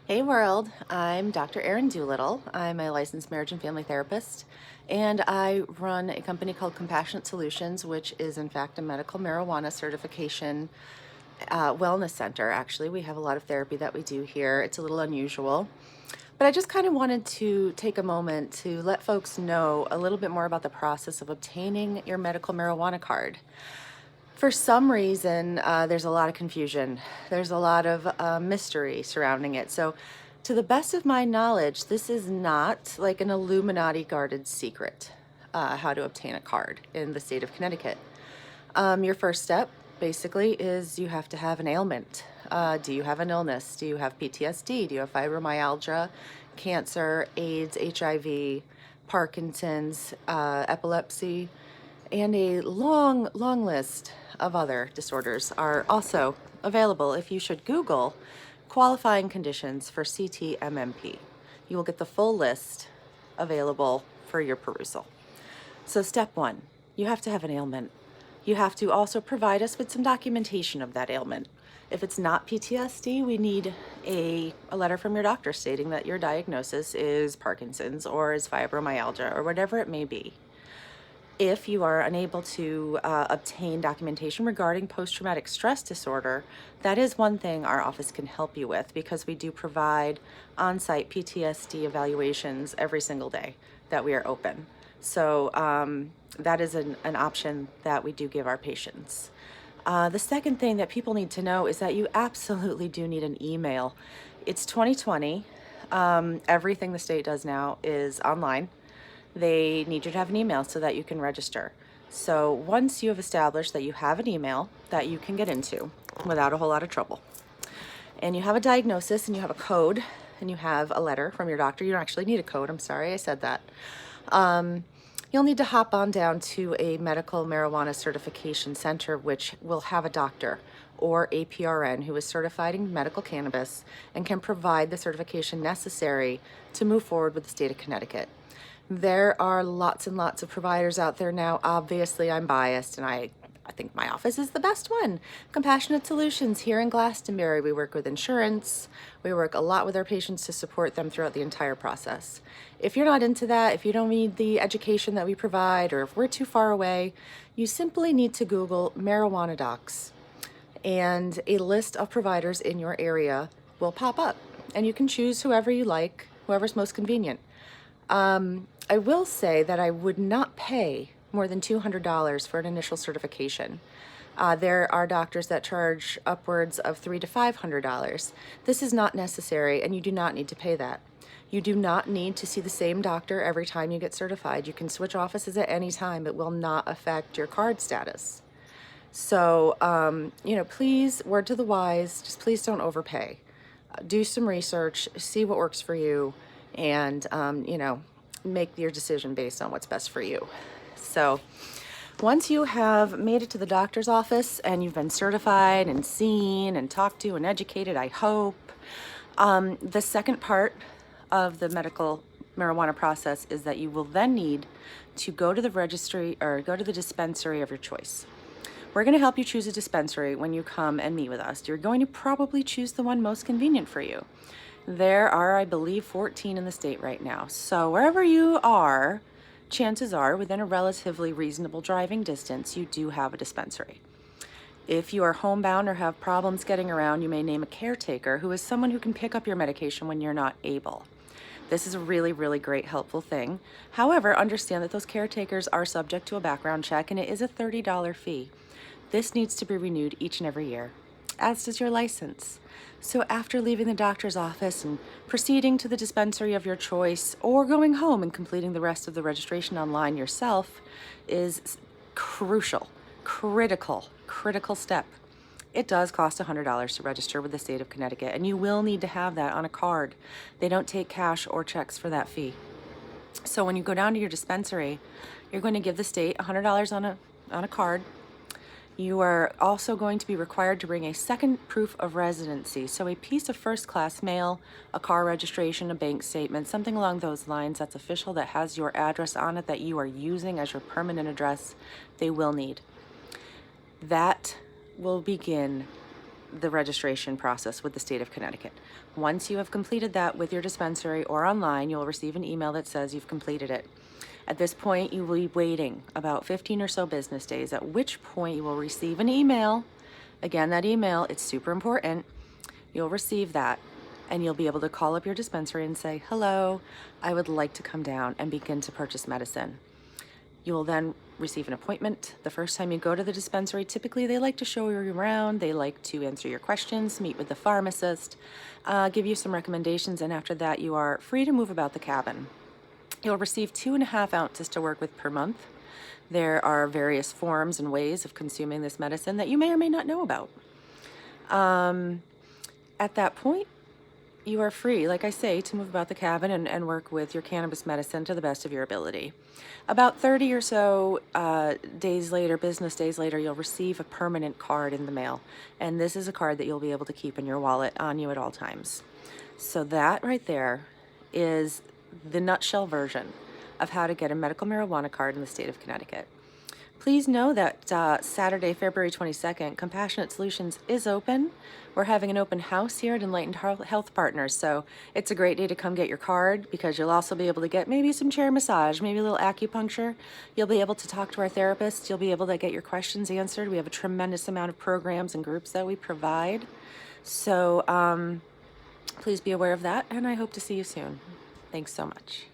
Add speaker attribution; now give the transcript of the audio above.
Speaker 1: Hey world, I'm Dr. Erin Doolittle. I'm a licensed marriage and family therapist, and I run a company called Compassionate Solutions, which is in fact a medical marijuana certification wellness center. Actually, we have a lot of therapy that we do here. It's a little unusual, but I just kind of wanted to take a moment to let folks know a little bit more about the process of obtaining your medical marijuana card. For some reason, there's a lot of confusion. There's a lot of mystery surrounding it. So, to the best of my knowledge, this is not like an Illuminati guarded secret, how to obtain a card in the state of Connecticut. Your first step, basically, is you have to have an ailment. Do you have an illness? Do you have PTSD? Do you have fibromyalgia, cancer, AIDS, HIV, Parkinson's, epilepsy? And a long, long list of other disorders are also available if you should Google qualifying conditions for CT MMP. You will get the full list available for your perusal. So step one, you have to have an ailment. You have to also provide us with some documentation of that ailment. If it's not PTSD, we need a letter from your doctor stating that your diagnosis is Parkinson's or is fibromyalgia or whatever it may be. If you are unable to obtain documentation regarding post-traumatic stress disorder, that is one thing our office can help you with, because we do provide on-site PTSD evaluations every single day that we are open. So that is an option that we do give our patients. The second thing that people need to know is that you absolutely do need an email. It's 2020. Everything the state does now is online. They need you to have an email so that you can register. So once you have established that you have an email that you can get into without a whole lot of trouble, and you have a diagnosis and you have a code and you have a letter from your doctor, you don't actually need a code, I'm sorry I said that. You'll need to hop on down to a medical marijuana certification center, which will have a doctor or a PRN who is certified in medical cannabis and can provide the certification necessary to move forward with the state of Connecticut. There are lots and lots of providers out there now. Obviously, I'm biased, and I think my office is the best one. Compassionate Solutions here in Glastonbury. We work with insurance. We work a lot with our patients to support them throughout the entire process. If you're not into that, if you don't need the education that we provide, or if we're too far away, you simply need to Google marijuana docs, and a list of providers in your area will pop up, and you can choose whoever you like, whoever's most convenient. I will say that I would not pay more than $200 for an initial certification. There are doctors that charge upwards of $300 to $500. This is not necessary, and you do not need to pay that. You do not need to see the same doctor every time you get certified. You can switch offices at any time. It will not affect your card status. So, please, word to the wise, just please don't overpay. Do some research, see what works for you, and, make your decision based on what's best for you. So once you have made it to the doctor's office and you've been certified and seen and talked to and educated, I hope, the second part of the medical marijuana process is that you will then need to go to the registry or go to the dispensary of your choice. We're going to help you choose a dispensary when you come and meet with us. You're going to probably choose the one most convenient for you. There are, I believe, 14 in the state right now. So wherever you are, chances are within a relatively reasonable driving distance, you do have a dispensary. If you are homebound or have problems getting around, you may name a caretaker who is someone who can pick up your medication when you're not able. This is a really, really great, helpful thing. However, understand that those caretakers are subject to a background check, and it is a $30 fee. This needs to be renewed each and every year, as does your license. So after leaving the doctor's office and proceeding to the dispensary of your choice, or going home and completing the rest of the registration online yourself, is critical step. It does cost $100 to register with the state of Connecticut, and you will need to have that on a card. They don't take cash or checks for that fee. So when you go down to your dispensary, you're going to give the state $100 on a card. You are also going to be required to bring a second proof of residency, so a piece of first-class mail, a car registration, a bank statement, something along those lines that's official, that has your address on it that you are using as your permanent address, they will need. That will begin the registration process with the state of Connecticut. Once you have completed that with your dispensary or online, you'll receive an email that says you've completed it. At this point, you will be waiting about 15 or so business days, at which point you will receive an email. Again, that email, it's super important. You'll receive that, and you'll be able to call up your dispensary and say, hello, I would like to come down and begin to purchase medicine. You will then receive an appointment. The first time you go to the dispensary, typically they like to show you around, they like to answer your questions, meet with the pharmacist, give you some recommendations, and after that you are free to move about the cabin. You'll receive 2.5 ounces to work with per month. There are various forms and ways of consuming this medicine that you may or may not know about. At that point, you are free, like I say, to move about the cabin and work with your cannabis medicine to the best of your ability. About 30 or so days later, business days later, you'll receive a permanent card in the mail. And this is a card that you'll be able to keep in your wallet on you at all times. So that right there is the nutshell version of how to get a medical marijuana card in the state of Connecticut. Please know that Saturday, February 22nd, Compassionate Solutions is open. We're having an open house here at Enlightened Health Partners, so it's a great day to come get your card, because you'll also be able to get maybe some chair massage, maybe a little acupuncture. You'll be able to talk to our therapist. You'll be able to get your questions answered. We have a tremendous amount of programs and groups that we provide. So please be aware of that, and I hope to see you soon. Thanks so much.